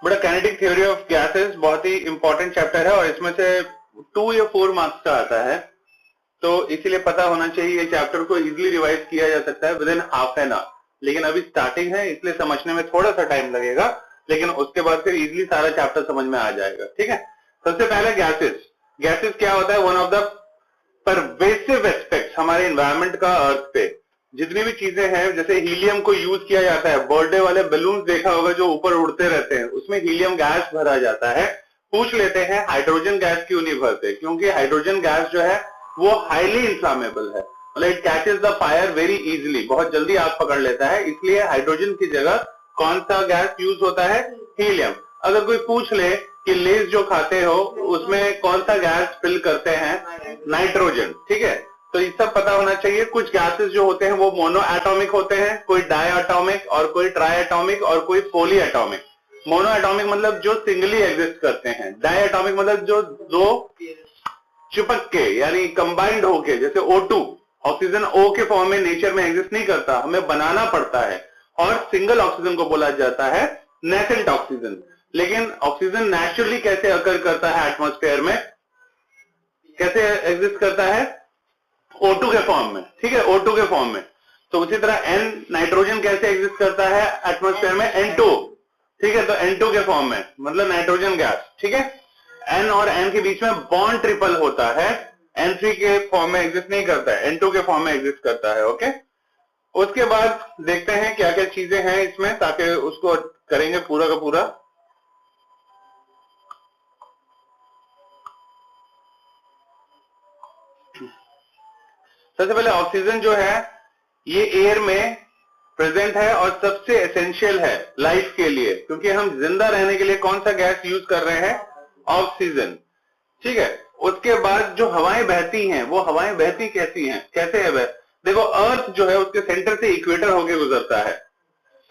बड़ा kinetic theory of gases बहुत ही important chapter है और इसमें से 2 या 4 मार्क्स का आता है, तो इसीलिए पता होना चाहिए। ये चैप्टर को इजीली रिवाइज किया जा सकता है with in half an hour, लेकिन अभी स्टार्टिंग है इसलिए समझने में थोड़ा सा टाइम लगेगा, लेकिन उसके बाद फिर इजीली सारा चैप्टर समझ में आ जाएगा। ठीक है, सबसे पहले गैसेस। गैसेस क्या होता है? One of the pervasive aspects हमारे एनवायरमेंट का अर्थ पे। जितनी भी चीजें हैं, जैसे हीलियम को यूज किया जाता है, बर्थडे वाले बलून देखा होगा जो ऊपर उड़ते रहते हैं, उसमें हीलियम गैस भरा जाता है। पूछ लेते हैं हाइड्रोजन गैस क्यों नहीं भरते? क्योंकि हाइड्रोजन गैस जो है वो हाईली इंफ्लामेबल है, मतलब it catches the fire very easily, बहुत जल्दी आग पकड़ लेता है, इसलिए हाइड्रोजन की जगह कौन सा गैस यूज होता है? हीलियम। अगर कोई पूछ ले कि लेस जो खाते हो उसमें कौन सा गैस फिल करते हैं? नाइट्रोजन। ठीक है, तो ये सब पता होना चाहिए। कुछ गैसेस जो होते हैं वो मोनो एटॉमिक होते हैं, कोई डाई एटॉमिक और कोई ट्राई एटॉमिक और कोई पॉली एटॉमिक। मोनो एटॉमिक मतलब जो सिंगली एग्जिस्ट करते हैं, डाई एटॉमिक मतलब जो दो चिपक के यानी कंबाइंड होके, जैसे O2 ऑक्सीजन O के फॉर्म में नेचर में एग्जिस्ट नहीं करता, हमें बनाना पड़ता है, और सिंगल ऑक्सीजन को बोला जाता है नेसेंट ऑक्सीजन। लेकिन ऑक्सीजन नेचुरली कैसे अकर करता है एटमॉस्फेयर में, कैसे एग्जिस्ट करता है? O2 के फॉर्म में। ठीक है, O2 के फॉर्म में। तो उसी तरह N नाइट्रोजन कैसे एग्जिस्ट करता है एटमॉस्फेयर में? N2। ठीक है, तो N2 के फॉर्म में, मतलब नाइट्रोजन गैस। ठीक है, N और N के बीच में बॉन्ड ट्रिपल होता है, N3 के फॉर्म में एग्जिस्ट नहीं करता है, N2 के फॉर्म में एग्जिस्ट करता है। ओके, उसके बाद देखते हैं क्या क्या चीजें हैं इसमें, ताकि उसको करेंगे पूरा का पूरा। सबसे पहले ऑक्सीजन जो है ये एयर में प्रेजेंट है और सबसे एसेंशियल है लाइफ के लिए, क्योंकि हम जिंदा रहने के लिए कौन सा गैस यूज कर रहे हैं? ऑक्सीजन। ठीक है, उसके बाद जो हवाएं बहती हैं, वो हवाएं बहती कैसी हैं, कैसे है वह? देखो, अर्थ जो है उसके सेंटर से इक्वेटर होके गुजरता है,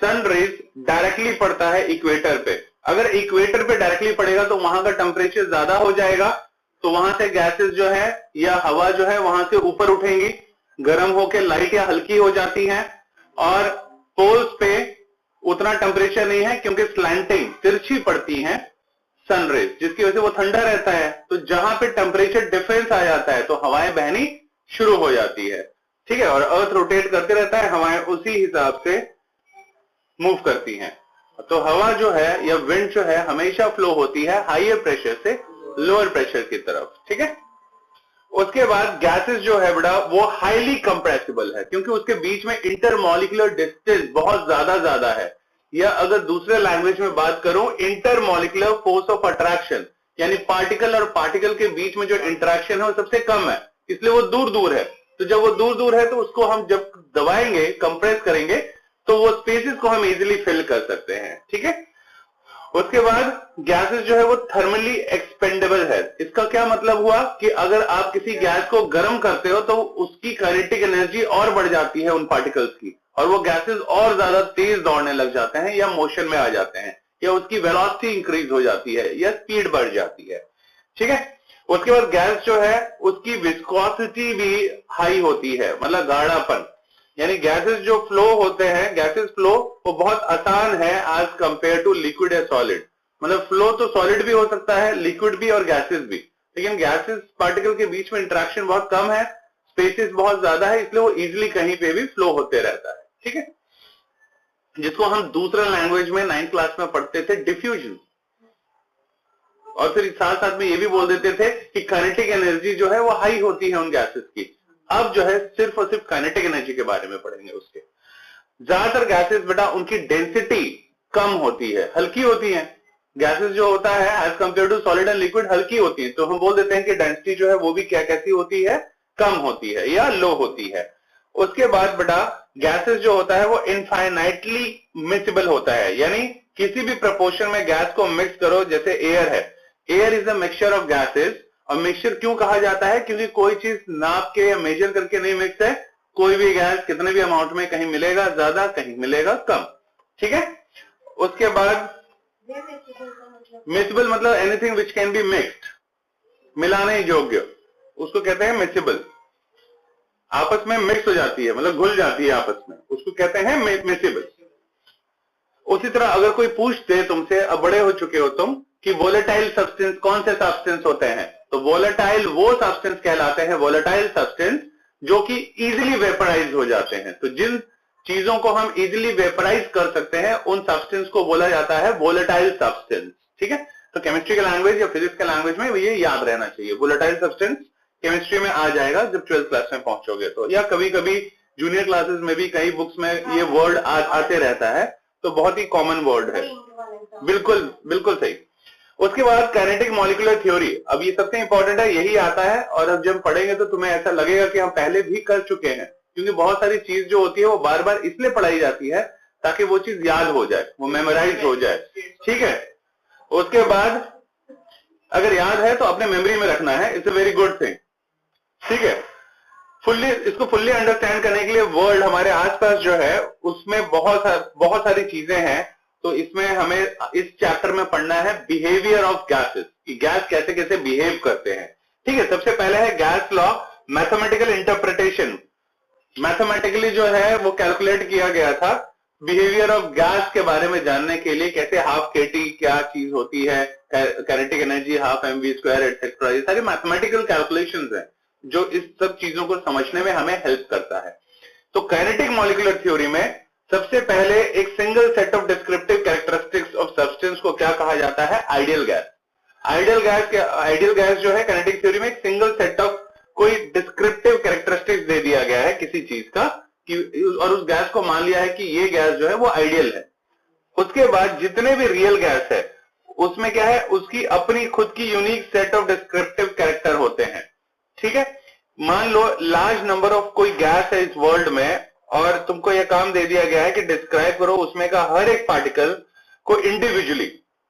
सन रेज डायरेक्टली पड़ता है इक्वेटर पे। अगर इक्वेटर पे डायरेक्टली पड़ेगा तो वहां का टेम्परेचर ज्यादा हो जाएगा, तो वहां से गैसेस जो है या हवा जो है वहां से ऊपर उठेंगी, गर्म होके लाइट या हल्की हो जाती हैं, और पोल्स पे उतना टेम्परेचर नहीं है क्योंकि स्लैंटिंग तिरछी पड़ती हैं सन रेज, जिसकी वजह से वो ठंडा रहता है। तो जहां पे टेम्परेचर डिफरेंस आ जाता है तो हवाएं बहनी शुरू हो जाती है। ठीक है, और अर्थ रोटेट करते रहता है, हवाएं उसी हिसाब से मूव करती हैं। तो हवा जो है या विंड जो है हमेशा फ्लो होती है हाइयर प्रेशर से लोअर प्रेशर की तरफ। ठीक है, उसके बाद गैसेस जो है बड़ा वो हाईली कंप्रेसिबल है, क्योंकि उसके बीच में इंटरमॉलिक्यूलर डिस्टेंस बहुत ज्यादा है, या अगर दूसरे लैंग्वेज में बात करूं, इंटरमॉलिक्यूलर फोर्स ऑफ अट्रैक्शन, यानी पार्टिकल और पार्टिकल के बीच में जो इंटरेक्शन है वो सबसे कम है, इसलिए वो दूर दूर है। तो जब वो दूर दूर है तो उसको हम जब दबाएंगे, कंप्रेस करेंगे, तो वो स्पेसेस को हम इजीली फिल कर सकते हैं। ठीक है, उसके बाद गैसेस जो है वो थर्मली एक्सपेंडेबल है। इसका क्या मतलब हुआ कि अगर आप किसी गैस को गर्म करते हो तो उसकी काइनेटिक एनर्जी और बढ़ जाती है उन पार्टिकल्स की, और वो गैसेस और ज्यादा तेज दौड़ने लग जाते हैं या मोशन में आ जाते हैं, या उसकी वेलोसिटी इंक्रीज हो जाती है या स्पीड बढ़ जाती है। ठीक है, उसके बाद गैस जो है उसकी विस्कोसिटी भी हाई होती है, मतलब गाढ़ापन, यानी गैसेस जो फ्लो होते हैं, गैसेस फ्लो वो बहुत आसान है एज कंपेयर टू लिक्विड या सॉलिड। मतलब फ्लो तो सॉलिड भी हो सकता है, लिक्विड भी और गैसेस भी, लेकिन गैसेस पार्टिकल के बीच में इंटरेक्शन बहुत कम है, स्पेसेस बहुत ज्यादा है, इसलिए वो इजिली कहीं पे भी फ्लो होते रहता है। ठीक है, जिसको हम दूसरा लैंग्वेज में 9th क्लास में पढ़ते थे डिफ्यूजन, और फिर साथ साथ में ये भी बोल देते थे कि काइनेटिक एनर्जी जो है वो हाई होती है उन गैसेस की। अब जो है सिर्फ और सिर्फ काइनेटिक एनर्जी के बारे में पढ़ेंगे। उसके ज्यादातर गैसेस बेटा उनकी डेंसिटी कम होती है, हल्की होती है। गैसेस जो होता है as compare to solid and liquid हल्की होती है, तो हम बोल देते हैं कि डेंसिटी जो है वो भी क्या कैसी होती है? कम होती है या लो होती है। उसके बाद बेटा गैसेस जो होता है वो इनफाइनाइटली मिक्सेबल होता है, यानी किसी भी प्रपोर्शन में गैस को मिक्स करो, जैसे एयर है, air is a mixture of gases. और मिक्सचर क्यों कहा जाता है? क्योंकि कोई चीज नाप के या मेजर करके नहीं मिक्स है, कोई भी गैस कितने भी अमाउंट में, कहीं मिलेगा ज्यादा कहीं मिलेगा कम। ठीक है, उसके बाद मिक्सेबल मतलब anything which can be mixed, मिलाने योग्य, उसको कहते हैं मिक्सेबल। आपस में मिक्स हो जाती है, मतलब घुल जाती है आपस में, उसको कहते हैं मिक्सेबल। उसी तरह अगर कोई पूछ दे तुमसे, अब बड़े हो चुके हो तुम, कि वोलेटाइल सब्सटेंस कौन से सब्सटेंस होते हैं, तो वोलेटाइल वो सब्सटेंस कहलाते हैं, वोलेटाइल सब्सटेंस जो कि इजीली वेपराइज हो जाते हैं। तो जिन चीजों को हम इजीली वेपराइज कर सकते हैं उन सब्सटेंस को बोला जाता है वोलेटाइल सब्सटेंस। ठीक है, तो केमिस्ट्री के लैंग्वेज या फिजिक्स के लैंग्वेज में ये याद रहना चाहिए। वोलेटाइल सब्सटेंस केमिस्ट्री में आ जाएगा जब 12th क्लास में पहुंचोगे तो, या कभी कभी जूनियर क्लासेस में भी कई बुक्स में ये वर्ड आते रहता है, तो बहुत ही कॉमन वर्ड है। बिल्कुल बिल्कुल सही। उसके बाद काइनेटिक मॉलिक्यूलर थ्योरी, अब ये सबसे इंपॉर्टेंट है, यही आता है और अब जब पढ़ेंगे तो तुम्हें ऐसा लगेगा कि हम पहले भी कर चुके हैं, क्योंकि बहुत सारी चीज जो होती है वो बार बार इसलिए पढ़ाई जाती है ताकि वो चीज याद हो जाए, वो मेमोराइज हो जाए। ठीक है, उसके बाद अगर याद है तो अपने मेमोरी में रखना है, it's a very good thing. ठीक है, इसको फुल्ली अंडरस्टैंड करने के लिए वर्ल्ड हमारे आसपास जो है उसमें बहुत सारी चीजें हैं, तो इसमें हमें इस चैप्टर में पढ़ना है बिहेवियर ऑफ गैसेस, कि गैस कैसे कैसे बिहेव करते हैं। ठीक है, सबसे पहले है gas law, mathematical interpretation. Mathematically जो है वो कैलकुलेट किया गया था बिहेवियर ऑफ गैस के बारे में जानने के लिए, कैसे हाफ केटी क्या चीज होती है, kinetic energy half mv square etcetera, ये सारे मैथमेटिकल कैलकुलेशंस हैं जो इस सब चीजों को समझने में हमें हेल्प करता है। तो काइनेटिक मॉलिक्यूलर थ्योरी में सबसे पहले एक single set of descriptive characteristics of substance को क्या कहा जाता है, आइडियल गैस। आइडियल गैस जो है काइनेटिक थ्योरी में एक सिंगल सेट ऑफ कोई डिस्क्रिप्टिव कैरेक्टरिस्टिक्स दे दिया गया है किसी चीज का, कि और उस गैस को मान लिया है कि ये गैस जो है वो आइडियल है। उसके बाद जितने भी रियल गैस है उसमें क्या है, उसकी अपनी खुद की unique set of descriptive character होते हैं। ठीक है, मान लो लार्ज नंबर ऑफ कोई गैस है इस वर्ल्ड में और तुमको यह काम दे दिया गया है कि डिस्क्राइब करो उसमें का हर एक पार्टिकल को इंडिविजुअली,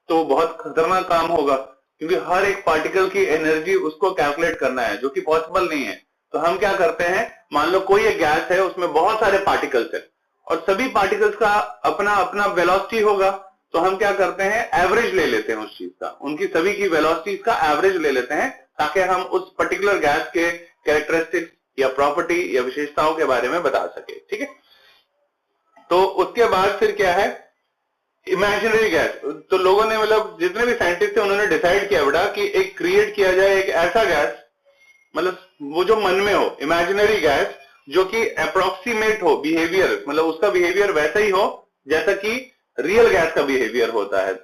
तो बहुत खतरनाक काम होगा, क्योंकि हर एक पार्टिकल की एनर्जी उसको कैलकुलेट करना है, जो कि पॉसिबल नहीं है। तो हम क्या करते हैं, मान लो कोई एक गैस है उसमें बहुत सारे पार्टिकल्स है और सभी पार्टिकल्स का अपना अपना वेलोसिटी होगा, तो हम क्या करते हैं, एवरेज ले लेते हैं उस चीज का, उनकी सभी की वेलोसिटीज का एवरेज ले लेते हैं, ताकि हम उस पर्टिकुलर गैस के कैरेक्टरिस्टिक्स या प्रॉपर्टी या विशेषताओं के बारे में बता सके। ठीक है, तो उसके बाद फिर क्या है, इमेजिनरी गैस। तो लोगों ने, मतलब जितने भी साइंटिस्ट थे उन्होंने डिसाइड किया बेटा कि एक क्रिएट किया जाए एक ऐसा गैस, मतलब वो जो मन में हो, इमेजिनरी गैस, जो कि अप्रोक्सीमेट हो बिहेवियर, मतलब उसका बिहेवियर वैसा ही हो जैसा कि रियल गैस का बिहेवियर होता है।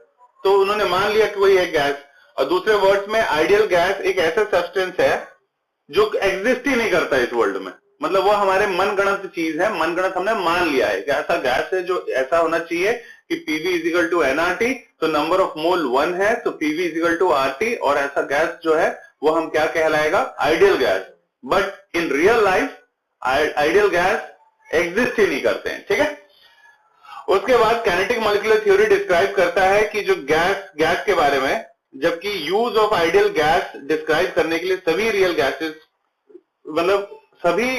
तो उन्होंने मान लिया कि वही एक गैस, और दूसरे वर्ड्स में आइडियल गैस एक ऐसा सब्सटेंस है जो एग्जिस्ट ही नहीं करता इस वर्ल्ड में, मतलब वो हमारे मनगणत चीज है, मनगणत हमने मान लिया है कि ऐसा गैस है जो ऐसा होना चाहिए कि PV is equal to nRT, तो नंबर ऑफ मोल 1 है, तो PV is equal to RT, और ऐसा गैस जो है वो हम क्या कहलाएगा, ideal gas. But in real life ideal gas exist ही नहीं करते हैं। ठीक है, उसके बाद काइनेटिक मॉलिक्यूलर थ्योरी डिस्क्राइब करता है कि जो गैस के बारे में, जबकि use of ideal gas describe करने के लिए सभी रियल गैसेस, मतलब सभी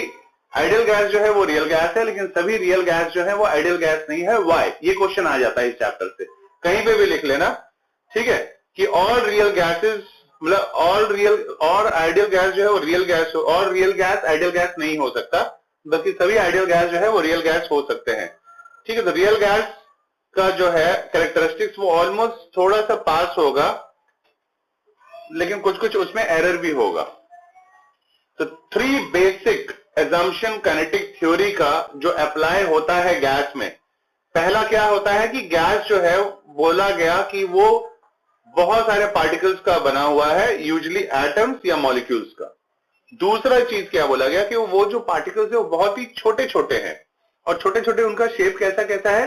आइडियल गैस जो है वो रियल गैस है, लेकिन सभी रियल गैस जो है वो आइडियल गैस नहीं है। व्हाई? ये क्वेश्चन आ जाता है इस चैप्टर से, कहीं पे भी लिख लेना। ठीक है, कि ऑल रियल गैसेस, मतलब और आइडियल गैस जो है वो रियल गैस हो, और रियल गैस आइडियल गैस नहीं हो सकता, बल्कि सभी आइडियल गैस जो है वो रियल गैस हो सकते हैं। ठीक है, तो रियल गैस का जो है कैरेक्टरिस्टिक्स वो ऑलमोस्ट थोड़ा सा पास होगा, लेकिन कुछ कुछ उसमें एरर भी होगा। तो 3 बेसिक एजम्पशन काइनेटिक थ्योरी का जो अप्लाई होता है गैस में, पहला क्या होता है कि गैस जो है, बोला गया कि वो बहुत सारे पार्टिकल्स का बना हुआ है, यूजुअली एटम्स या मॉलिक्यूल्स का। दूसरा चीज क्या बोला गया कि वो जो पार्टिकल्स है वो बहुत ही छोटे छोटे हैं, और छोटे छोटे उनका शेप कैसा कैसा है,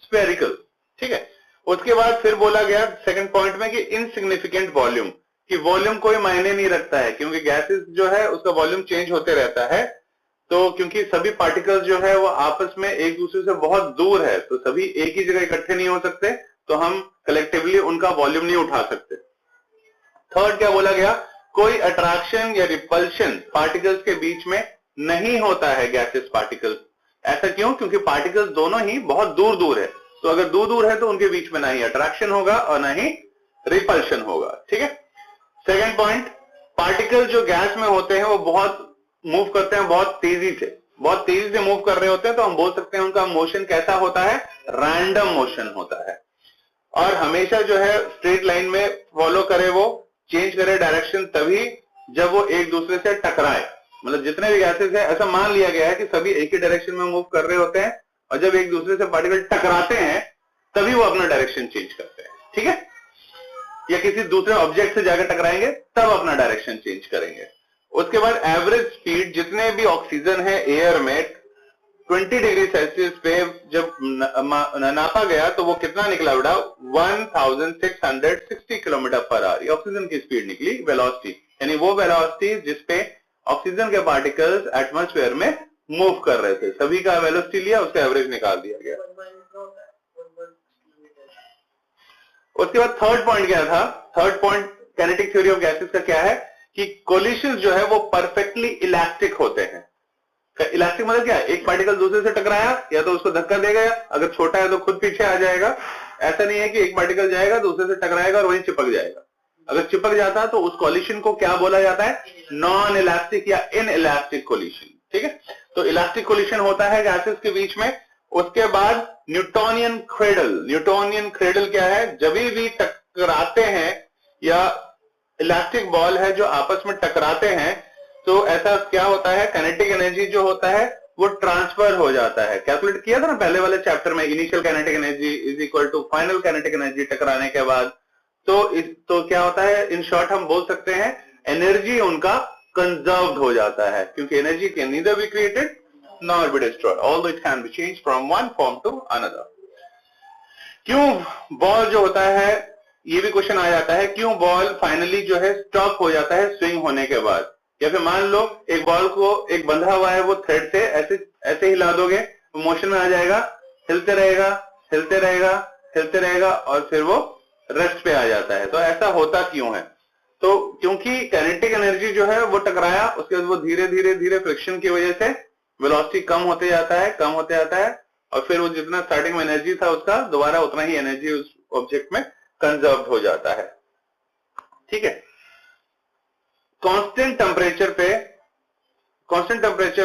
स्फेरिकल। ठीक है, उसके बाद फिर बोला गया सेकंड पॉइंट में कि इनसिग्निफिकेंट वॉल्यूम, कि वॉल्यूम कोई मायने नहीं रखता है, क्योंकि गैसेस जो है उसका वॉल्यूम चेंज होते रहता है। तो क्योंकि सभी पार्टिकल्स जो है वो आपस में एक दूसरे से बहुत दूर है, तो सभी एक ही जगह इकट्ठे नहीं हो सकते, तो हम कलेक्टिवली उनका वॉल्यूम नहीं उठा सकते। थर्ड क्या बोला गया, कोई अट्रैक्शन या रिपल्शन पार्टिकल्स के बीच में नहीं होता है गैसेस पार्टिकल्स। ऐसा क्यों? क्योंकि पार्टिकल्स दोनों ही बहुत दूर दूर है, तो अगर दूर दूर है तो उनके बीच में ना ही अट्रैक्शन होगा और ना ही रिपल्शन होगा। ठीक है, सेकेंड पॉइंट, पार्टिकल जो गैस में होते हैं वो बहुत मूव करते हैं बहुत तेजी से, बहुत तेजी से मूव कर रहे होते हैं तो हम बोल सकते हैं उनका मोशन कैसा होता है, रैंडम मोशन होता है। और हमेशा जो है स्ट्रेट लाइन में फॉलो करे, वो चेंज करे डायरेक्शन तभी जब वो एक दूसरे से टकराए। मतलब जितने भी गैसेस है ऐसा मान लिया गया है कि सभी एक ही डायरेक्शन में मूव कर रहे होते हैं, और जब एक दूसरे से पार्टिकल टकराते हैं तभी वो अपना डायरेक्शन चेंज करते हैं, ठीक है, या किसी दूसरे ऑब्जेक्ट से जाकर टकराएंगे तब अपना डायरेक्शन चेंज करेंगे। उसके बाद एवरेज स्पीड, जितने भी ऑक्सीजन है एयर में 20 डिग्री सेल्सियस पे जब नापा गया तो वो कितना निकला बेटा, 1660 किलोमीटर पर आवर। ऑक्सीजन की स्पीड निकली, वेलोसिटी, यानी वो वेलोसिटी जिसपे ऑक्सीजन के पार्टिकल्स एटमॉस्फेयर में मूव कर रहे थे, सभी का वेलोसिटी लिया, उसका एवरेज निकाल दिया गया। उसके बाद थर्ड पॉइंट क्या था, third point kinetic theory of gases का क्या है कि कोलिशंस जो है वो परफेक्टली इलास्टिक होते हैं। इलास्टिक मतलब क्या है, एक पार्टिकल दूसरे से टकराया या तो उसको धक्का देगा, अगर छोटा है तो खुद पीछे आ जाएगा। ऐसा नहीं है कि एक पार्टिकल जाएगा दूसरे से टकराएगा और वहीं चिपक जाएगा। अगर चिपक जाता तो उस कोलिशन को क्या बोला जाता है, नॉन इलास्टिक या इन इलास्टिक कोलिशन, ठीक है। तो इलास्टिक कोलिशन होता है गैसेस के बीच में। उसके बाद न्यूटोनियन क्रेडल, न्यूटोनियन क्रेडल क्या है, जब भी टकराते हैं या इलास्टिक बॉल है जो आपस में टकराते हैं तो ऐसा क्या होता है, काइनेटिक एनर्जी जो होता है वो ट्रांसफर हो जाता है। कैलकुलेट किया था ना पहले वाले चैप्टर में, initial kinetic energy is equal to final kinetic energy टकराने के बाद। तो क्या होता है, इन शॉर्ट हम बोल सकते हैं एनर्जी उनका कंजर्व्ड हो जाता है, क्योंकि energy can neither be created nor be destroyed, although it can be changed from one form to another. क्यों बॉल जो होता है, ये भी क्वेश्चन आ जाता है, क्यों बॉल फाइनली जो है स्टॉप हो जाता है स्विंग होने के बाद। या फिर मान लो एक बॉल को एक बंधा हुआ है वो थ्रेड से ऐसे हिला दोगे तो मोशन में आ जाएगा, हिलते रहेगा हिलते रहेगा हिलते रहेगा और फिर वो रेस्ट पे आ जाता है। तो ऐसा होता क्यों है, तो क्योंकि काइनेटिक एनर्जी जो है वो टकराया, उसके बाद वो धीरे धीरे धीरे फ्रिक्शन की वजह से वेलोसिटी कम होते जाता है, कम होते जाता है, और फिर वो जितना स्टार्टिंग में एनर्जी था उसका दोबारा उतना ही एनर्जी उस ऑब्जेक्ट में कंजर्व हो जाता है, ठीक है। कांस्टेंट टेम्परेचर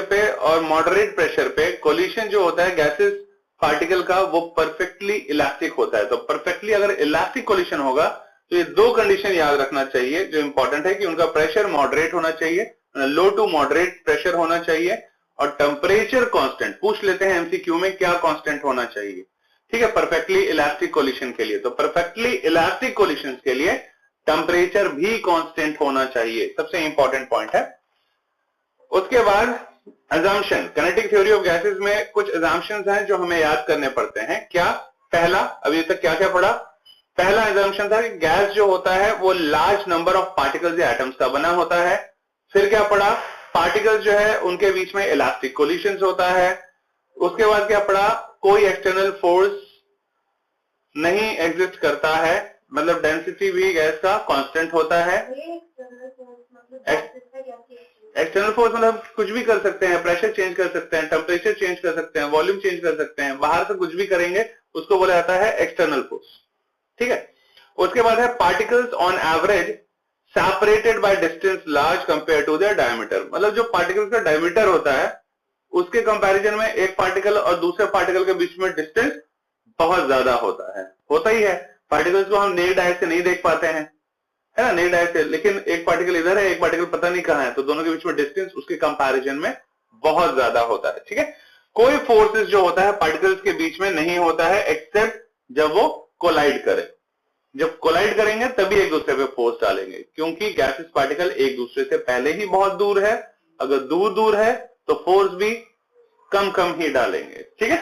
पे और मॉडरेट प्रेशर पे कोलिशन जो होता है गैसेस पार्टिकल का वो परफेक्टली इलास्टिक होता है। तो परफेक्टली अगर इलास्टिक कोलिशन होगा तो ये दो कंडीशन याद रखना चाहिए जो इंपॉर्टेंट है, कि उनका प्रेशर मॉडरेट होना चाहिए, लो टू मॉडरेट प्रेशर होना चाहिए, और टेम्परेचर कांस्टेंट। पूछ लेते हैं एमसीक्यू में क्या कांस्टेंट होना चाहिए, ठीक है, परफेक्टली इलास्टिक कोलिशन के लिए। तो परफेक्टली इलास्टिक कोलिशंस के लिए टेम्परेचर भी कांस्टेंट होना चाहिए, सबसे इंपॉर्टेंट पॉइंट है। उसके बाद assumption, kinetic theory of gases में कुछ अजम्पशंस हैं जो हमें याद करने पड़ते हैं। क्या, पहला, अभी तक क्या क्या पढ़ा, पहला अजम्पशन था कि गैस जो होता है वो लार्ज नंबर ऑफ पार्टिकल्स या एटम्स का बना होता है। फिर क्या पढ़ा, पार्टिकल्स जो है उनके बीच में इलास्टिक कोलिशंस होता है। उसके बाद क्या पढ़ा, कोई एक्सटर्नल फोर्स नहीं एग्जिस्ट करता है, मतलब डेंसिटी भी गैस का कांस्टेंट होता है। एक्सटर्नल फोर्स मतलब कुछ भी कर सकते हैं, प्रेशर चेंज कर सकते हैं, टेम्परेचर चेंज कर सकते हैं, वॉल्यूम चेंज कर सकते हैं, बाहर से कुछ भी करेंगे उसको बोला जाता है एक्सटर्नल फोर्स, ठीक है। उसके बाद है particles on average separated by distance large compare to their diameter, मतलब जो पार्टिकल्स का डायमीटर होता है उसके कंपैरिजन में एक पार्टिकल और दूसरे पार्टिकल के बीच में डिस्टेंस बहुत ज्यादा होता है, होता ही है। पार्टिकल्स को हम नेक्ड आई से नहीं देख पाते हैं, है ना, नेक्ड आई से, लेकिन एक पार्टिकल इधर है एक पार्टिकल पता नहीं कहां है, तो दोनों के बीच में डिस्टेंस उसके कंपैरिजन में बहुत ज्यादा होता है, ठीक है। कोई फोर्सेस जो होता है पार्टिकल्स के बीच में नहीं होता है एक्सेप्ट जब वो कोलाइड करे। जब कोलाइड करेंगे तभी एक दूसरे पे फोर्स डालेंगे, क्योंकि गैसेस पार्टिकल एक दूसरे से पहले ही बहुत दूर है, अगर दूर दूर है तो फोर्स भी कम कम ही डालेंगे, ठीक है।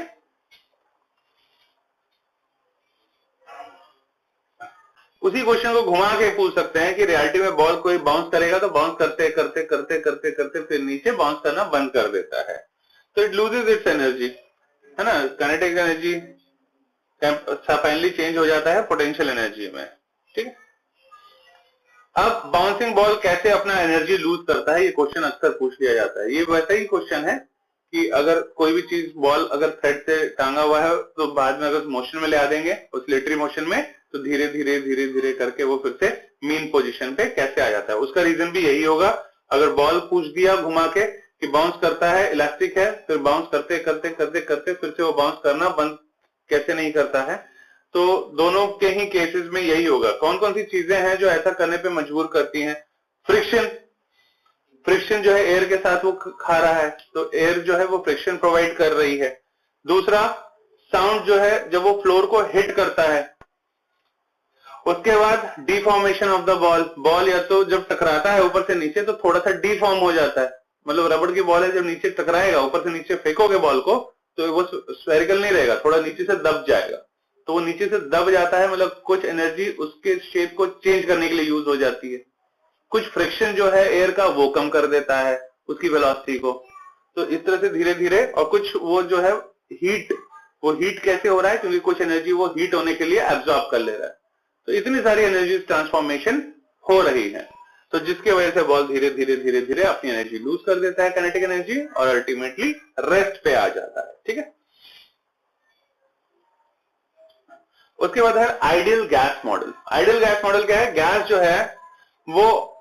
उसी क्वेश्चन को घुमा के पूछ सकते हैं कि रियलिटी में बॉल कोई बाउंस करेगा तो बाउंस करते करते करते करते करते फिर नीचे बाउंस करना बंद कर देता है, तो इट लूजेस इट्स एनर्जी, है ना। काइनेटिक एनर्जी फाइनली चेंज हो जाता है पोटेंशियल एनर्जी में, ठीक है। अब बाउंसिंग बॉल कैसे अपना एनर्जी लूज करता है, ये क्वेश्चन अक्सर पूछ लिया जाता है। ये वैसा ही क्वेश्चन है कि अगर कोई भी चीज बॉल अगर थ्रेड से टांगा हुआ है तो बाद में अगर मोशन में ले आ देंगे ऑसिलेटरी मोशन में, तो धीरे धीरे धीरे धीरे करके वो फिर से मीन पोजीशन पे कैसे आ जाता है। उसका रीजन भी यही होगा, अगर बॉल पूछ दिया घुमा के कि बाउंस करता है, इलास्टिक है, फिर बाउंस करते करते करते करते फिर से वो बाउंस करना बंद कैसे नहीं करता है। तो दोनों के ही केसेस में यही होगा। कौन कौन सी चीजें हैं जो ऐसा करने पे मजबूर करती हैं? फ्रिक्शन, फ्रिक्शन जो है एयर के साथ वो खा रहा है, तो एयर जो है वो फ्रिक्शन प्रोवाइड कर रही है। दूसरा, साउंड जो है जब वो फ्लोर को हिट करता है। उसके बाद deformation of the ball, ball या तो जब टकराता है ऊपर से नीचे तो थोड़ा सा डिफॉर्म हो जाता है, मतलब रबड़ की बॉल है, जब नीचे टकराएगा ऊपर से नीचे फेंकोगे बॉल को तो वो स्फेरिकल नहीं रहेगा, थोड़ा नीचे से दब जाएगा। तो वो नीचे से दब जाता है, मतलब कुछ एनर्जी उसके शेप को चेंज करने के लिए यूज हो जाती है। कुछ फ्रिक्शन जो है एयर का वो कम कर देता है उसकी वेलोसिटी को। तो इस तरह से धीरे धीरे, और कुछ वो जो है हीट, वो हीट कैसे हो रहा है? क्योंकि कुछ एनर्जी वो हीट होने के लिए एब्जॉर्ब कर ले रहा है। तो इतनी सारी एनर्जी ट्रांसफॉर्मेशन हो रही है, तो जिसके वजह से बॉल धीरे धीरे धीरे धीरे अपनी एनर्जी लूज कर देता है, काइनेटिक एनर्जी, और अल्टीमेटली रेस्ट पे आ जाता है। ठीक है, उसके बाद है ideal gas model. Ideal gas model क्या है? गैस जो है वो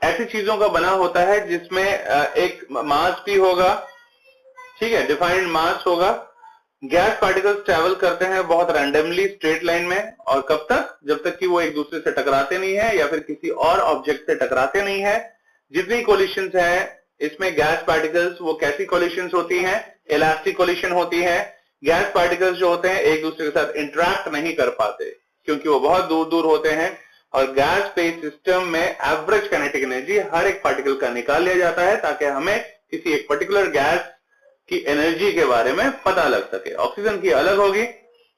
ऐसी चीजों का बना होता है जिसमें एक मास भी होगा, ठीक है, डिफाइंड मास होगा। गैस पार्टिकल्स ट्रेवल करते हैं बहुत रैंडमली स्ट्रेट लाइन में, और कब तक? जब तक कि वो एक दूसरे से टकराते नहीं है या फिर किसी और ऑब्जेक्ट से टकराते नहीं है। जितनी कोलिशंस है इसमें गैस पार्टिकल्स, वो कैसी कोलिशंस होती हैं? इलास्टिक कोलिशन होती है। गैस पार्टिकल्स जो होते हैं एक दूसरे के साथ इंटरेक्ट नहीं कर पाते क्योंकि वो बहुत दूर दूर होते हैं, और गैस स्पेस सिस्टम में एवरेज काइनेटिक एनर्जी हर एक पार्टिकल का निकाल लिया जाता है ताकि हमें किसी एक पर्टिकुलर गैस की एनर्जी के बारे में पता लग सके। ऑक्सीजन की अलग होगी,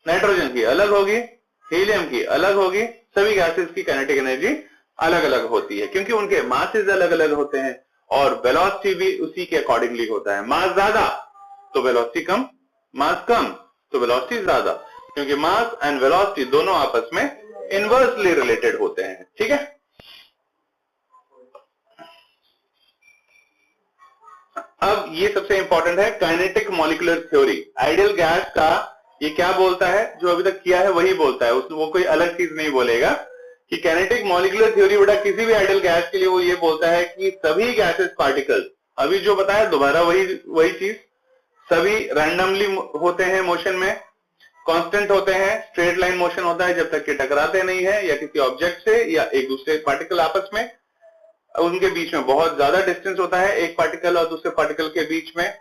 नाइट्रोजन की अलग होगी, हीलियम की अलग होगी, सभी गैसेस की काइनेटिक एनर्जी अलग अलग होती है क्योंकि उनके मासेस अलग अलग होते हैं, और वेलोसिटी भी उसी के अकॉर्डिंगली होता है। मास ज्यादा तो वेलोसिटी कम, मास कम तो वेलोसिटी ज्यादा, क्योंकि मास एंड वेलोसिटी दोनों आपस में इनवर्सली रिलेटेड होते हैं। ठीक है, अब ये सबसे इंपॉर्टेंट है kinetic molecular theory. Ideal gas का ये क्या बोलता है? जो अभी तक किया है वही बोलता है, उसमें वो कोई अलग चीज नहीं बोलेगा। कि काइनेटिक मॉलिक्यूलर थ्योरी बेटा किसी भी आइडियल गैस के लिए वो ये बोलता है कि सभी गैसेस पार्टिकल्स, अभी जो बताया दोबारा वही चीज, सभी रैंडमली होते हैं मोशन में, कांस्टेंट होते हैं, स्ट्रेट लाइन मोशन होता है जब तक कि टकराते नहीं है या किसी ऑब्जेक्ट से या एक दूसरे पार्टिकल आपस में, उनके बीच में बहुत ज्यादा डिस्टेंस होता है एक पार्टिकल और दूसरे पार्टिकल के बीच में,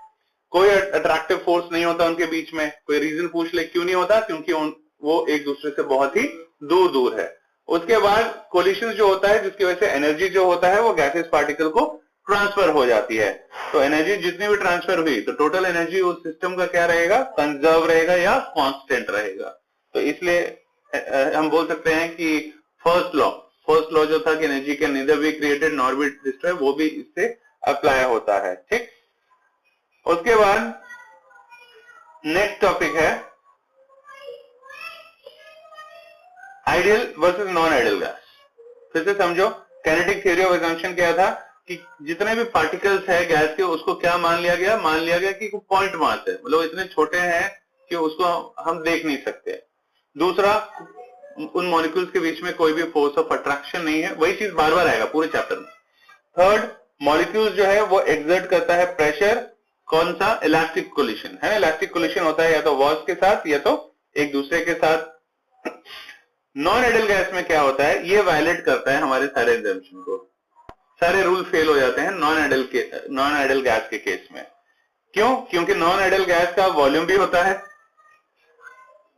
कोई अट्रैक्टिव फोर्स नहीं होता उनके बीच में। कोई रीजन पूछ ले क्यों नहीं होता? क्योंकि वो एक दूसरे से बहुत ही दूर दूर है। उसके बाद कोलिशन जो होता है जिसकी वजह से एनर्जी जो होता है वो गैसेस पार्टिकल को ट्रांसफर हो जाती है। तो एनर्जी जितनी भी ट्रांसफर हुई तो टोटल एनर्जी उस सिस्टम का क्या रहेगा? कंजर्व रहेगा या कांस्टेंट रहेगा। तो इसलिए हम बोल सकते हैं कि फर्स्ट लॉ जो था कि energy can neither be created nor be destroyed, वो भी इससे अप्लाई होता है। ठीक, उसके बाद नेक्स्ट टॉपिक है ideal versus non ideal gas. फिर से समझो, काइनेटिक थ्योरी ऑफ असम्पशन क्या था कि जितने भी पार्टिकल्स है गैस के उसको क्या मान लिया गया? मान लिया गया कि पॉइंट मास है, मतलब इतने छोटे हैं कि उसको हम देख नहीं सकते। दूसरा, उन मॉलिक्यूल्स के बीच में कोई भी फोर्स ऑफ अट्रैक्शन नहीं है, वही चीज बार बार आएगा पूरे चैप्टर में। थर्ड, मॉलिक्यूल्स जो है वो एक्सर्ट करता है प्रेशर, कौन सा? इलास्टिक कोलिशन है। इलास्टिक कोलिशन होता है या तो वॉल्स के साथ या तो एक दूसरे के साथ। नॉन आइडियल गैस में क्या होता है? ये वायलेट करता है हमारे सारे एग्जाम्पशन को, सारे रूल फेल हो जाते हैं नॉन आइडियल गैस के केस में। क्यों? क्योंकि नॉन आइडियल गैस का वॉल्यूम भी होता है,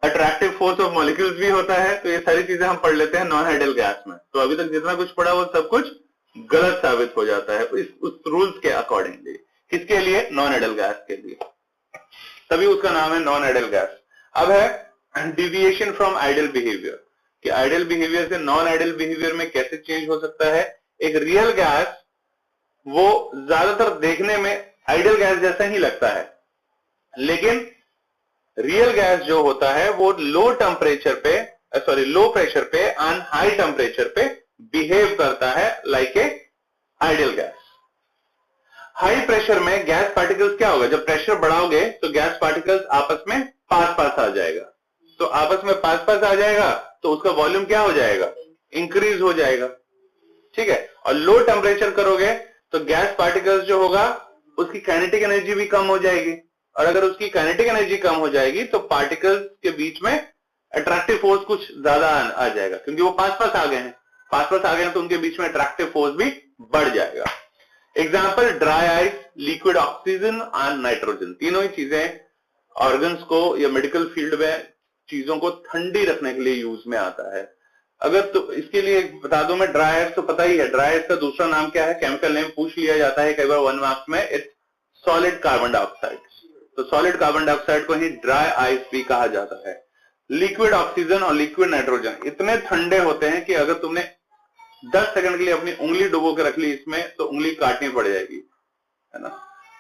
अट्रैक्टिव फोर्स ऑफ मॉलिक्यूल्स भी होता है, तो ये सारी चीजें हम पढ़ लेते हैं नॉन आइडियल गैस में। तो अभी तक जितना कुछ पढ़ा वो सब कुछ गलत साबित हो जाता है उस रूल्स के अकॉर्डिंगली। किसके लिए? नॉन आइडियल गैस के लिए, तभी उसका नाम है नॉन आइडियल गैस। अब है डिविएशन फ्रॉम आइडियल बिहेवियर, कि आइडियल बिहेवियर से नॉन आइडियल बिहेवियर में कैसे चेंज हो सकता है। एक रियल गैस वो ज्यादातर देखने में आइडियल गैस जैसा ही लगता है, लेकिन रियल गैस जो होता है वो लो प्रेशर पे एंड हाई टेम्परेचर पे बिहेव करता है like a ideal gas. High pressure में गैस पार्टिकल्स क्या होगा? जब प्रेशर बढ़ाओगे तो गैस पार्टिकल्स आपस में पास आ जाएगा, तो आपस में पास आ जाएगा तो उसका वॉल्यूम क्या हो जाएगा? इंक्रीज हो जाएगा। ठीक है, और लो टेम्परेचर करोगे तो गैस पार्टिकल्स जो होगा उसकी काइनेटिक एनर्जी भी कम हो जाएगी, और अगर उसकी काइनेटिक एनर्जी कम हो जाएगी तो पार्टिकल्स के बीच में अट्रैक्टिव फोर्स कुछ ज्यादा आ जाएगा, क्योंकि वो पास पास आ गए हैं, तो उनके बीच में अट्रैक्टिव फोर्स भी बढ़ जाएगा। Example, dry ice, liquid oxygen और नाइट्रोजन, तीनों ही चीजें ऑर्गन्स को या मेडिकल फील्ड में चीजों को ठंडी रखने के लिए यूज में आता है। अगर तो इसके लिए बता दूं मैं, ड्राई आइस तो पता ही है, ड्राई आइस का दूसरा नाम क्या है, केमिकल नेम पूछ लिया जाता है कई बार 1 मार्क्स में, इट्स सॉलिड कार्बन डाइऑक्साइड। तो सॉलिड कार्बन डाइऑक्साइड को ही ड्राई आइस भी कहा जाता है। लिक्विड ऑक्सीजन और लिक्विड नाइट्रोजन इतने ठंडे होते हैं कि अगर तुमने 10 सेकंड के लिए अपनी उंगली डुबो के रख ली इसमें तो उंगली काटनी पड़ जाएगी, है ना।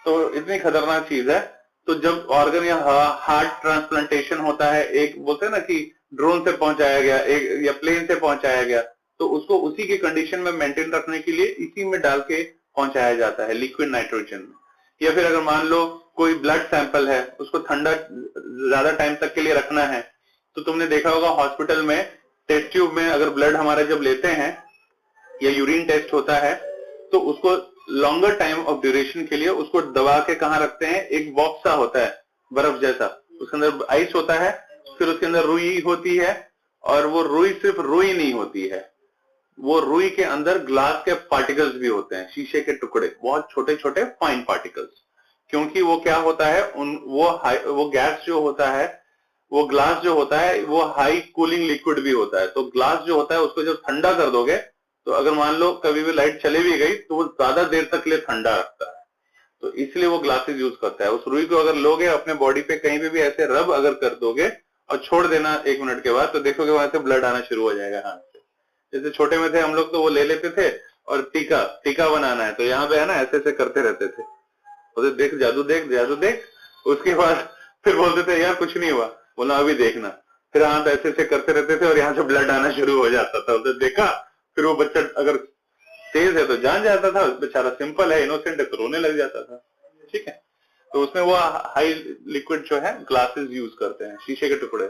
तो इतनी खतरनाक चीज है। तो जब ऑर्गन या हार्ट ट्रांसप्लांटेशन होता है, एक बोलते हैं ना कि ड्रोन से पहुंचाया गया एक या प्लेन से पहुंचाया गया, तो उसको उसी की कंडीशन में मेंटेन रखने के लिए इसी में डाल के पहुंचाया जाता है, लिक्विड नाइट्रोजन में। या फिर अगर मान लो कोई ब्लड सैंपल है, उसको ठंडा ज्यादा टाइम तक के लिए रखना है, तो तुमने देखा होगा हॉस्पिटल में टेस्ट ट्यूब में अगर ब्लड हमारा जब लेते हैं या यूरिन टेस्ट होता है, तो उसको लॉन्गर टाइम ऑफ ड्यूरेशन के लिए उसको दबा के कहाँ रखते हैं, एक बॉक्स सा होता है बर्फ जैसा, उसके अंदर आइस होता है, फिर उसके अंदर रुई होती है, और वो रुई सिर्फ रुई नहीं होती है, वो रुई के अंदर ग्लास के पार्टिकल्स भी होते हैं, शीशे के टुकड़े, बहुत छोटे छोटे फाइन पार्टिकल्स। क्योंकि वो क्या होता है, वो गैस जो होता है, वो ग्लास जो होता है वो हाई कूलिंग लिक्विड भी होता है। तो ग्लास जो होता है उसको जब ठंडा कर दोगे, तो अगर मान लो कभी भी लाइट चले भी गई तो वो ज्यादा देर तक के लिए ठंडा रखता है, तो इसलिए वो ग्लासेस यूज करता है। उस रुई को अगर लोगे अपने बॉडी पे कहीं पे भी ऐसे रब अगर कर दोगे और छोड़ देना 1 मिनट के बाद, तो देखोगे वहां से ब्लड आना शुरू हो जाएगा हाथ से। जैसे छोटे में थे हम लोग तो वो ले लेते थे और टीका बनाना है तो यहाँ पे है ना ऐसे ऐसे करते रहते थे, बोलते देख जादू देख जादू देख, उसके बाद फिर बोलते थे यार कुछ नहीं हुआ, बोला अभी देखना, फिर हाथ ऐसे ऐसे करते रहते थे और यहाँ से ब्लड आना शुरू हो जाता था। उसे देखा, फिर वो बच्चा अगर तेज है तो जान जाता था, बेचारा सिंपल है इनोसेंट है तो रोने लग जाता था, ठीक है। तो उसमें वो हाई लिक्विड जो है ग्लासेस यूज करते हैं, शीशे के टुकड़े।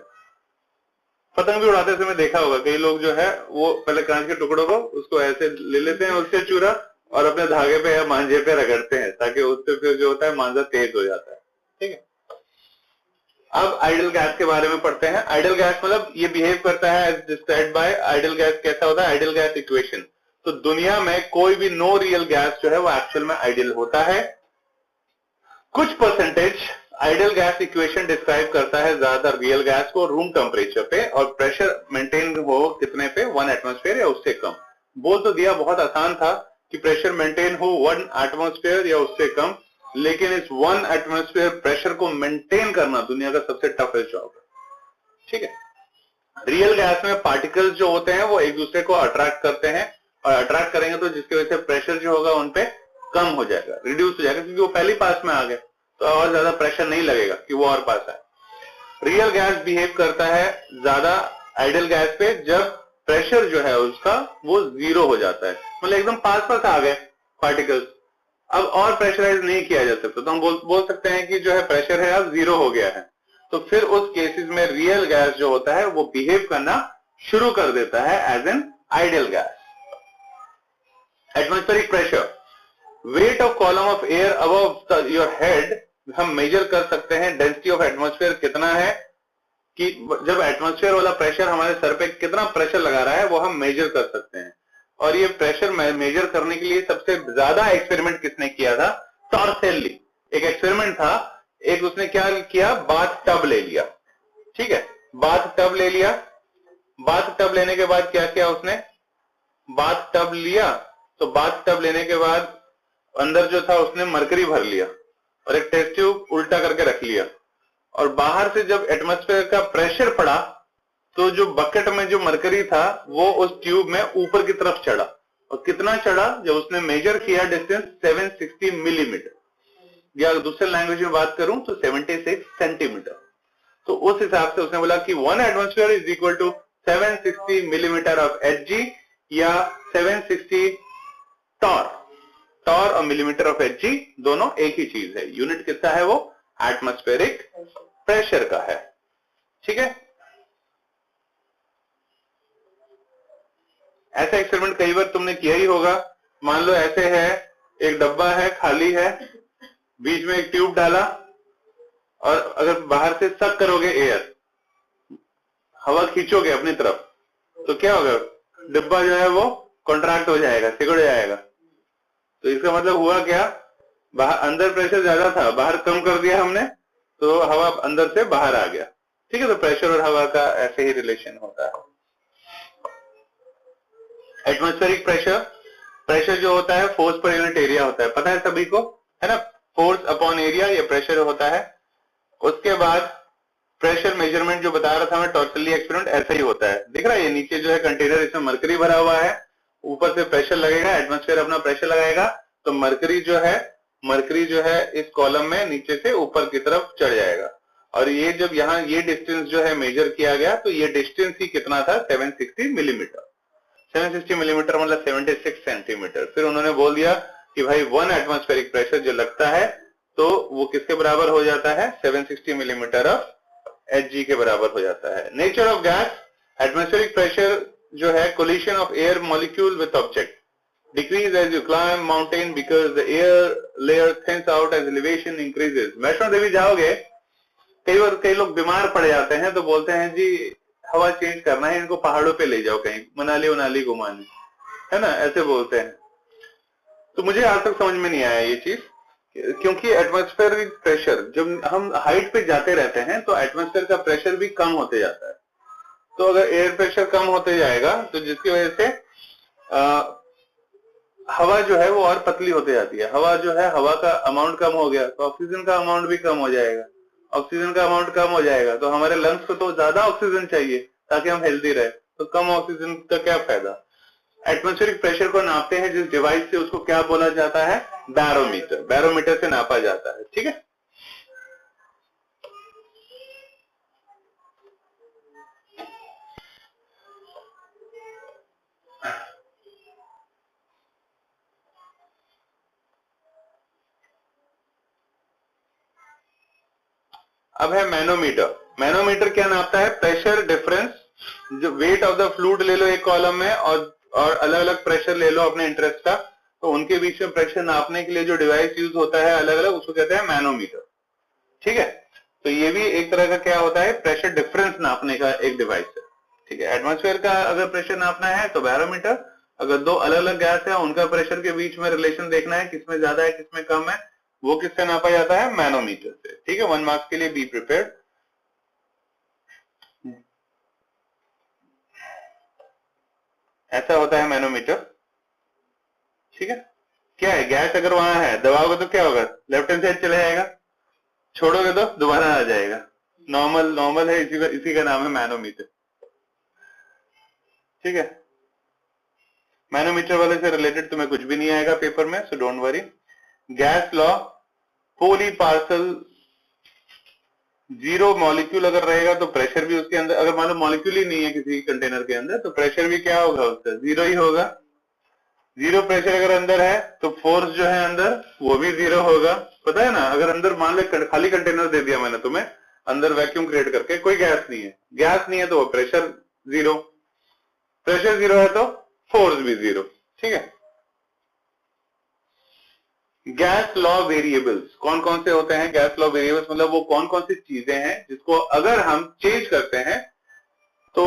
पतंग भी उड़ाते समय देखा होगा कई लोग जो है वो पहले कांच के टुकड़ों को उसको ऐसे ले लेते हैं उससे चूरा और अपने धागे पे या मांझे पे रगड़ते हैं ताकि उससे फिर जो होता है मांझा तेज हो जाता है, ठीक है। अब आइडल गैस के बारे में पढ़ते हैं। आइडल गैस मतलब ये बिहेव करता है as described by ideal gas. कैसा होता है आइडल गैस इक्वेशन? तो दुनिया में कोई भी नो रियल गैस जो है वो एक्चुअल में आइडल होता है। कुछ percentage idol gas equation describe करता है ज्यादातर रियल गैस को रूम टेम्परेचर पे और प्रेशर मेंटेन हो कितने पे, 1 एटमॉस्फेयर या उससे कम। बोल तो दिया बहुत आसान था कि प्रेशर मेंटेन हो 1 एटमॉस्फेयर या उससे कम, लेकिन इस 1 एटमॉस्फेयर प्रेशर को मेंटेन करना दुनिया का सबसे टफेस्ट जॉब है, ठीक है। रियल गैस में पार्टिकल्स जो होते हैं वो एक दूसरे को अट्रैक्ट करते हैं और अट्रैक्ट करेंगे तो जिसकी वजह से प्रेशर जो होगा उनपे कम हो जाएगा, रिड्यूस हो जाएगा, क्योंकि वो पहले पास में आ गए तो और ज्यादा प्रेशर नहीं लगेगा कि वो और पास आए। रियल गैस बिहेव करता है ज्यादा आइडल गैस पे जब प्रेशर जो है उसका वो 0 हो जाता है, मतलब एकदम पास पास आ गए पार्टिकल्स, अब और प्रेशराइज नहीं किया जा सकता, तो हम बोल सकते हैं कि जो है प्रेशर है अब 0 हो गया है। तो फिर उस केसेस में रियल गैस जो होता है वो बिहेव करना शुरू कर देता है as an ideal gas. Atmospheric pressure, weight of column of air above your head, हम मेजर कर सकते हैं डेंसिटी ऑफ एटमॉस्फेयर कितना है, कि जब एटमॉस्फेयर वाला प्रेशर हमारे सर पे कितना प्रेशर लगा रहा है वो हम मेजर कर सकते हैं। और ये प्रेशर मेजर करने के लिए सबसे ज्यादा एक्सपेरिमेंट किसने किया था? टॉर्सेली। एक एक्सपेरिमेंट था, एक उसने क्या किया, बाथ टब ले लिया, ठीक है, बाथ टब ले लिया। बाथ टब लेने के बाद क्या किया उसने, बाथ टब लिया, तो बाथ टब लेने के बाद अंदर जो था उसने मरकरी भर लिया और एक टेस्ट ट्यूब उल्टा करके रख लिया, और बाहर से जब एटमॉस्फेयर का प्रेशर पड़ा तो जो बकेट में जो मरकरी था वो उस ट्यूब में ऊपर की तरफ चढ़ा, और कितना चढ़ा, जब उसने मेजर किया डिस्टेंस 760 मिलीमीटर, या दूसरे लैंग्वेज में बात करूं तो 76 सेंटीमीटर। तो उस हिसाब से उसने बोला कि 1 atmosphere is equal to 760 millimetre of Hg या 760 टॉर। टॉर और मिलीमीटर ऑफ Hg दोनों एक ही चीज है, यूनिट किसका है वो एटमॉस्फेरिक प्रेशर का है, ठीक है। ऐसा एक्सपेरिमेंट कई बार तुमने किया ही होगा। मान लो ऐसे है, एक डब्बा है खाली है, बीच में एक ट्यूब डाला और अगर बाहर से सक करोगे एयर, हवा खींचोगे अपनी तरफ, तो क्या होगा, डिब्बा जो है वो कॉन्ट्रैक्ट हो जाएगा, सिकुड़ जाएगा। तो इसका मतलब हुआ क्या, बाहर अंदर प्रेशर ज्यादा था, बाहर कम कर दिया हमने, तो हवा अंदर से बाहर आ गया। ठीक है, तो प्रेशर और हवा का ऐसे ही रिलेशन होता है। एटमॉस्फेरिक प्रेशर, प्रेशर जो होता है फोर्स पर यूनिट एरिया होता है, पता है सभी को, है ना, फोर्स अपॉन एरिया ये प्रेशर होता है। उसके बाद प्रेशर मेजरमेंट जो बता रहा था मैं, टॉर्सली एक्सपेरिमेंट ऐसा ही होता है। दिख रहा है ये नीचे जो है कंटेनर, इसमें मरकरी भरा हुआ है, ऊपर से प्रेशर लगेगा, एटमॉस्फेयर अपना प्रेशर लगाएगा, तो मरकरी जो है इस कॉलम में नीचे से ऊपर की तरफ चढ़ जाएगा। और ये जब यहाँ ये डिस्टेंस जो है मेजर किया गया, तो ये डिस्टेंस ही कितना था, 760 मिलीमीटर। 760 मिलीमीटर मतलब 76 सेंटीमीटर। फिर उन्होंने बोल दिया कि भाई 1 एटमॉस्फेरिक प्रेशर जो लगता है तो वो किसके बराबर हो जाता है, 760 मिलीमीटर ऑफ Hg के बराबर हो जाता है। Nature of gas, atmospheric pressure जो है collision of air molecule with object, decrease as you climb mountain because the air layer thins out as elevation increases. Vaishno Devi जाओगे, कई बार कई लोग बीमार पड़ जाते हैं तो बोलते हैं जी हवा चेंज करना है, इनको पहाड़ों पे ले जाओ, कहीं मनाली घुमाने, है ना, ऐसे बोलते हैं। तो मुझे आज तक समझ में नहीं आया ये चीज, क्योंकि एटमॉस्फेरिक प्रेशर जब हम हाइट पे जाते रहते हैं तो एटमॉस्फेयर का प्रेशर भी कम होते जाता है। तो अगर एयर प्रेशर कम होते जाएगा तो जिसकी वजह से हवा जो है वो और पतली होते जाती है। हवा जो है, हवा का अमाउंट कम हो गया तो ऑक्सीजन का अमाउंट भी कम हो जाएगा। ऑक्सीजन का अमाउंट कम हो जाएगा तो हमारे लंग्स को तो ज्यादा ऑक्सीजन चाहिए ताकि हम हेल्दी रहे, तो कम ऑक्सीजन का क्या फायदा। एटमॉस्फेरिक प्रेशर को नापते हैं जिस डिवाइस से, उसको क्या बोला जाता है, बैरोमीटर। बैरोमीटर से नापा जाता है। ठीक है, अब है मैनोमीटर। मैनोमीटर क्या नापता है, प्रेशर डिफरेंस। जो वेट ऑफ द फ्लूइड ले लो एक कॉलम में और अलग अलग प्रेशर ले लो अपने इंटरेस्ट का, तो उनके बीच में प्रेशर नापने के लिए जो डिवाइस यूज होता है अलग अलग, उसको कहते हैं मैनोमीटर। ठीक है, तो ये भी एक तरह का क्या होता है, प्रेशर डिफरेंस नापने का एक डिवाइस है। ठीक है, एटमॉस्फेयर का अगर प्रेशर नापना है तो बैरोमीटर, अगर दो अलग अलग गैस है उनका प्रेशर के बीच में रिलेशन देखना है, किसमें ज्यादा है किसमें कम है, वो किससे नापा जाता है, मैनोमीटर से। ठीक है, 1 मार्क्स के लिए बी प्रिपेयर्ड। ऐसा होता है मैनोमीटर। ठीक है, क्या है, गैस अगर वहां है, दबाओगे तो क्या होगा, लेफ्ट हैंड साइड चला जाएगा, छोड़ोगे तो दोबारा आ जाएगा। नॉर्मल है, इसी का नाम है मैनोमीटर। ठीक है, मैनोमीटर वाले से रिलेटेड तुम्हें कुछ भी नहीं आएगा पेपर में, so don't worry. Gas law, पोली पार्सल, जीरो मॉलिक्यूल अगर रहेगा तो प्रेशर भी उसके अंदर, अगर मान लो मॉलिक्यूल ही नहीं है किसी कंटेनर के अंदर तो प्रेशर भी क्या होगा उसका, जीरो ही होगा। जीरो प्रेशर अगर अंदर है तो फोर्स जो है अंदर वो भी जीरो होगा। पता है ना, अगर अंदर मान लो खाली कंटेनर दे दिया मैंने तुम्हें, अंदर वैक्यूम क्रिएट करके, कोई गैस नहीं है तो वो प्रेशर जीरो, प्रेशर जीरो है तो फोर्स भी जीरो। ठीक है, गैस लॉ वेरिएबल्स कौन कौन से होते हैं, गैस लॉ वेरिएबल्स मतलब वो कौन कौन सी चीजें हैं जिसको अगर हम चेंज करते हैं तो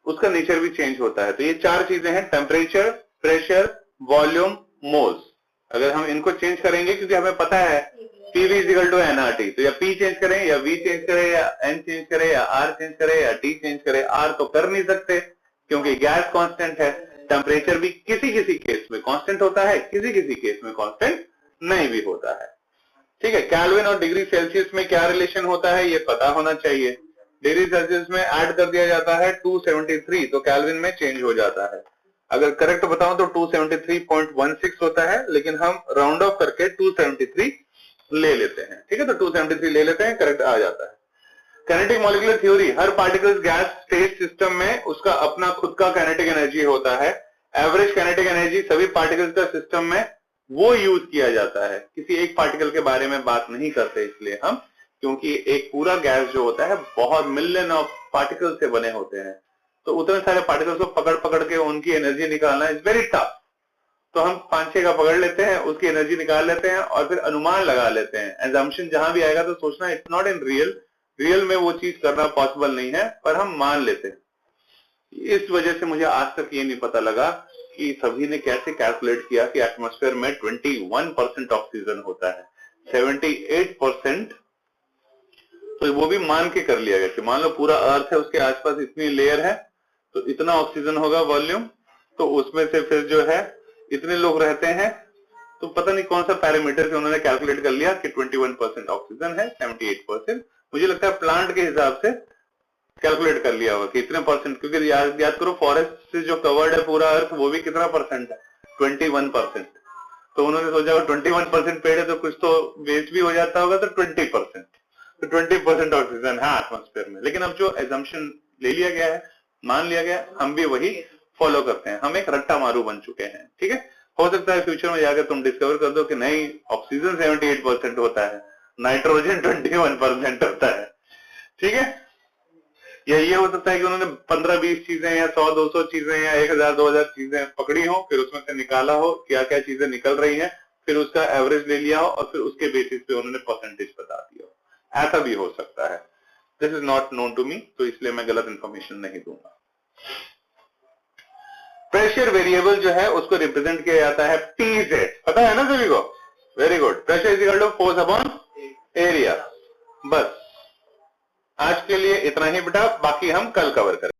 उसका नेचर भी चेंज होता है। तो ये 4 चीजें हैं, टेम्परेचर, प्रेशर, वॉल्यूम, मोल्स। अगर हम इनको चेंज करेंगे, क्योंकि हमें पता है PV इक्वल टू nRT, तो या P चेंज करें या V चेंज करें या N चेंज करें या R चेंज करें या T चेंज करें, R तो कर नहीं सकते क्योंकि गैस कांस्टेंट है। टेम्परेचर भी किसी किसी केस में कांस्टेंट होता है, किसी किसी केस में कांस्टेंट नहीं भी होता है। ठीक है, केल्विन और डिग्री सेल्सियस में क्या रिलेशन होता है ये पता होना चाहिए। डिग्री सेल्सियस में ऐड कर दिया जाता है 273 तो केल्विन में चेंज हो जाता है। अगर करेक्ट बताऊं तो 273.16 होता है, लेकिन हम राउंड ऑफ करके 273 ले लेते हैं। ठीक है, तो 273 ले लेते हैं, करेक्ट आ जाता है। काइनेटिक मॉलिक्यूलर थ्योरी, हर पार्टिकल गैस स्टेट सिस्टम में उसका अपना खुद का काइनेटिक एनर्जी होता है। एवरेज काइनेटिक एनर्जी सभी पार्टिकल्स का सिस्टम में वो यूज किया जाता है, किसी एक पार्टिकल के बारे में बात नहीं करते इसलिए हम, क्योंकि एक पूरा गैस जो होता है बहुत मिलियन ऑफ पार्टिकल से बने होते हैं, तो उतने सारे पार्टिकल्स को पकड़ पकड़ के उनकी एनर्जी निकालना इज वेरी टफ। तो हम 5-6 का पकड़ लेते हैं, उसकी एनर्जी निकाल लेते हैं और फिर अनुमान लगा लेते हैं। एजम्पशन जहां भी आएगा तो सोचना इट्स नॉट इन रियल में वो चीज करना पॉसिबल नहीं है, पर हम मान लेते हैं। इस वजह से मुझे आज तक ये नहीं पता लगा कि सभी ने कैसे कैलकुलेट किया कि एटमॉस्फेयर में 21% ऑक्सीजन होता है, 78%। तो वो भी मान के कर लिया गया कि मान लो पूरा अर्थ है, उसके आसपास इतनी लेयर है, तो इतना ऑक्सीजन होगा वॉल्यूम, तो उसमें से फिर जो है इतने लोग रहते हैं, तो पता नहीं कौन सा पैरामीटर से उन्होंने कैलकुलेट कर लिया कि 21% ऑक्सीजन है, 78%। मुझे लगता है प्लांट के हिसाब से कैलकुलेट कर लिया होगा कि इतने परसेंट, क्योंकि याद करो फॉरेस्ट से जो कवर्ड है पूरा अर्थ, वो भी कितना परसेंट है, 21%। तो उन्होंने सोचा 21% पेड़ है तो कुछ तो वेस्ट भी हो जाता होगा, तो 20%, तो 20% ऑक्सीजन है एटमॉस्फेयर में। लेकिन अब जो एजम्पशन ले लिया गया है, मान लिया गया, हम भी वही फॉलो करते हैं, हम एक रट्टा मारू बन चुके हैं। ठीक है, हो सकता है फ्यूचर में जाकर तुम डिस्कवर कर दो कि नहीं, ऑक्सीजन 78% होता है, नाइट्रोजन 21% होता है। ठीक है, या ये हो सकता है कि उन्होंने 15-20 चीजें या 100-200 चीजें या 1000-2000 चीजें पकड़ी हो, फिर उसमें से निकाला हो क्या क्या चीजें निकल रही हैं, फिर उसका एवरेज ले लिया हो और फिर उसके बेसिस पे उन्होंने परसेंटेज बता दिया हो। ऐसा भी हो सकता है। This is not known to me, तो इसलिए मैं गलत इंफॉर्मेशन नहीं दूंगा। प्रेशर वेरिएबल जो है उसको रिप्रेजेंट किया जाता है P से, पता है ना सभी को? Very good. Pressure is equal to force upon area. बस आज के लिए इतना ही बेटा, बाकी हम कल कवर करेंगे।